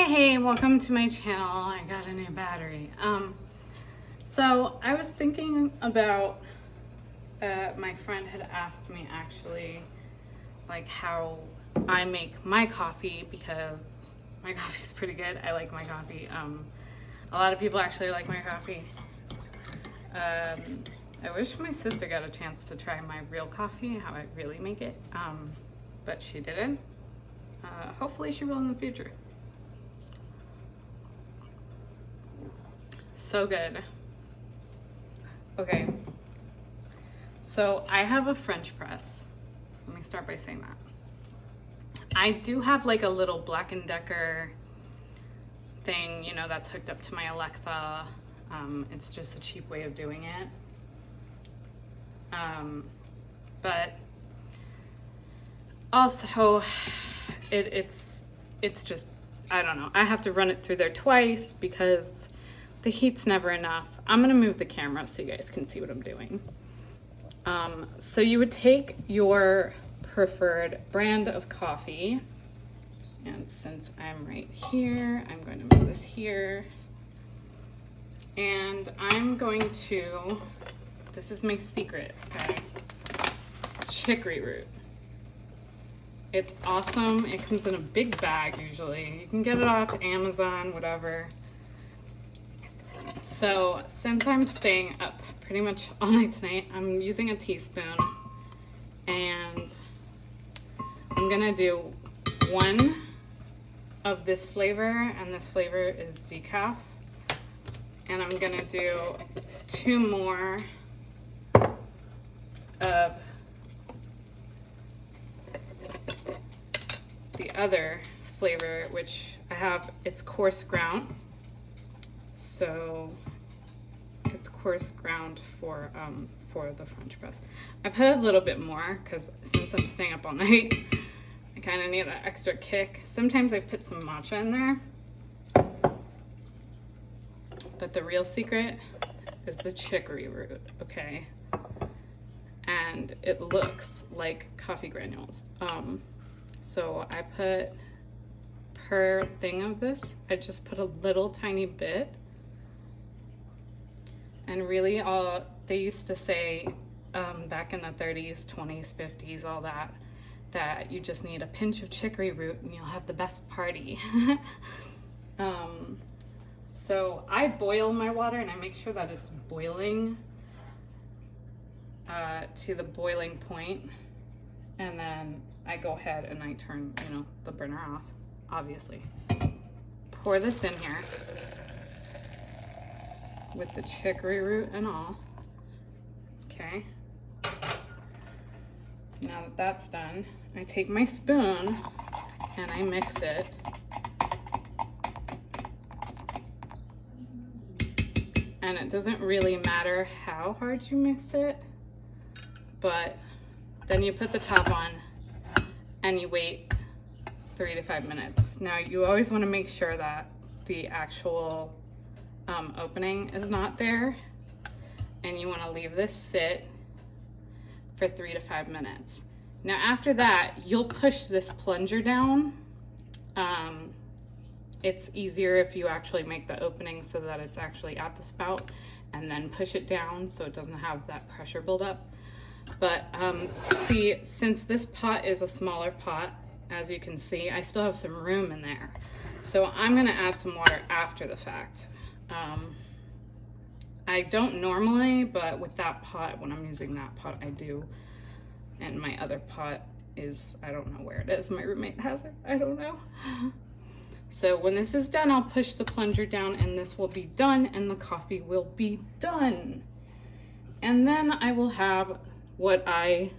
Hey, welcome to my channel. I got a new battery. So I was thinking about, my friend had asked me actually, like how I make my coffee, because my coffee is pretty good. I like my coffee. A lot of people actually like my coffee. I wish my sister got a chance to try my real coffee, how I really make it, but she didn't. Hopefully she will in the future. So good. Okay, so I have a French press. Let me start by saying that. I do have like a little Black & Decker thing, you know, that's hooked up to my Alexa. It's just a cheap way of doing it. But also it's just, I don't know. I have to run it through there twice because the heat's never enough. I'm gonna move the camera so you guys can see what I'm doing. So you would take your preferred brand of coffee, and since I'm right here, I'm going to move this here, and I'm going to, this is my secret, okay? Chicory root. It's awesome. It comes in a big bag usually. You can get it off Amazon, whatever. So since I'm staying up pretty much all night tonight, I'm using a teaspoon, and I'm gonna do one of this flavor, and this flavor is decaf, and I'm gonna do 2 more of the other flavor, which I have, it's coarse ground. So it's coarse ground for the French press. I put a little bit more because since I'm staying up all night, I kind of need that extra kick. Sometimes I put some matcha in there, but the real secret is the chicory root, okay? And it looks like coffee granules. So I put, per thing of this, I just put a little tiny bit. And really all, they used to say back in the 30s, 20s, 50s, all that, that you just need a pinch of chicory root and you'll have the best party. So I boil my water and I make sure that it's boiling to the boiling point. And then I go ahead and I turn, you know, the burner off, obviously. Pour this in here with the chicory root and all. Okay. Now that that's done, I take my spoon and I mix it. And it doesn't really matter how hard you mix it, but then you put the top on and you wait 3 to 5 minutes. Now you always want to make sure that the actual opening is not there, and you want to leave this sit for 3 to 5 minutes. Now after that, you'll push this plunger down. It's easier if you actually make the opening so that it's actually at the spout, and then push it down so it doesn't have that pressure buildup. But see, since this pot is a smaller pot, as you can see, I still have some room in there. So I'm gonna add some water after the fact. I don't normally, but with that pot, when I'm using that pot, I do. And my other pot is, I don't know where it is. My roommate has it, I don't know. So when this is done, I'll push the plunger down and this will be done and the coffee will be done. And then I will have what I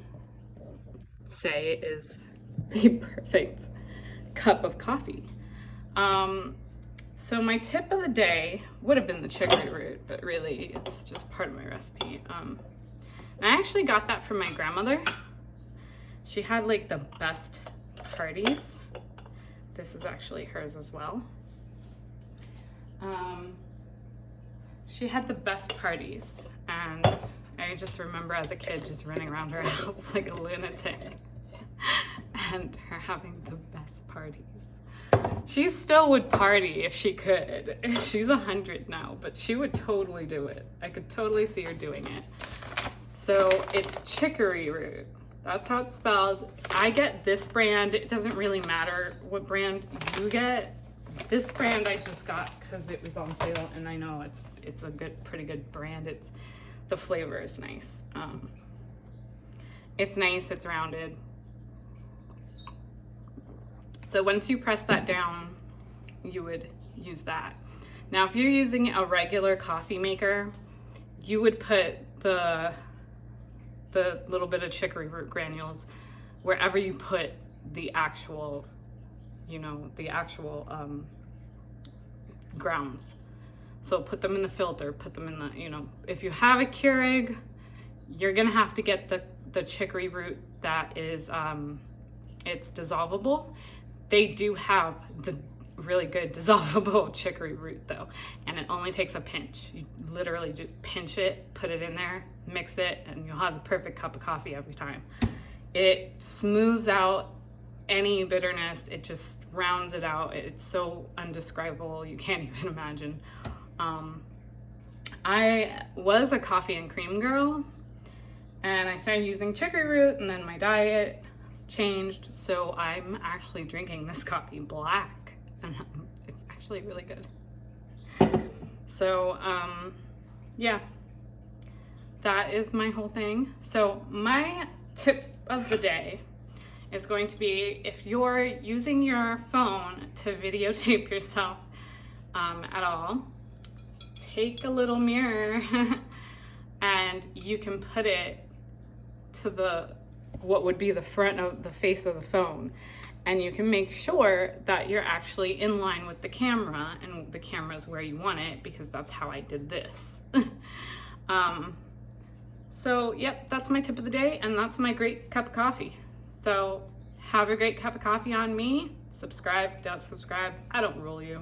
say is the perfect cup of coffee. So my tip of the day would have been the chicory root, but really it's just part of my recipe. I actually got that from my grandmother. She had like the best parties. This is actually hers as well. She had the best parties, and I just remember as a kid just running around her house like a lunatic and her having the best parties. She still would party if she could. She's 100 now, but she would totally do it. I could totally see her doing it. So it's chicory root. That's how it's spelled. I get this brand. It doesn't really matter what brand you get. This brand I just got because it was on sale, and I know it's a pretty good brand. The flavor is nice. It's nice. It's rounded. So once you press that down, you would use that. Now, if you're using a regular coffee maker, you would put the little bit of chicory root granules wherever you put the actual, grounds. So put them in the filter, put them in the, if you have a Keurig, you're gonna have to get the chicory root that is, it's dissolvable. They do have the really good dissolvable chicory root though, and it only takes a pinch. You literally just pinch it, put it in there, mix it, and you'll have the perfect cup of coffee every time. It smooths out any bitterness. It just rounds it out. It's so undescribable, you can't even imagine. I was a coffee and cream girl, and I started using chicory root, and then my diet changed, so I'm actually drinking this coffee black, and it's actually really good. So yeah, that is my whole thing. So my tip of the day is going to be, if you're using your phone to videotape yourself at all, take a little mirror and you can put it to what would be the front of the face of the phone, and you can make sure that you're actually in line with the camera, and the camera's where you want it, because that's how I did this. So yep, that's my tip of the day, and that's my great cup of coffee. So have a great cup of coffee on me. Subscribe, don't subscribe, I don't rule you.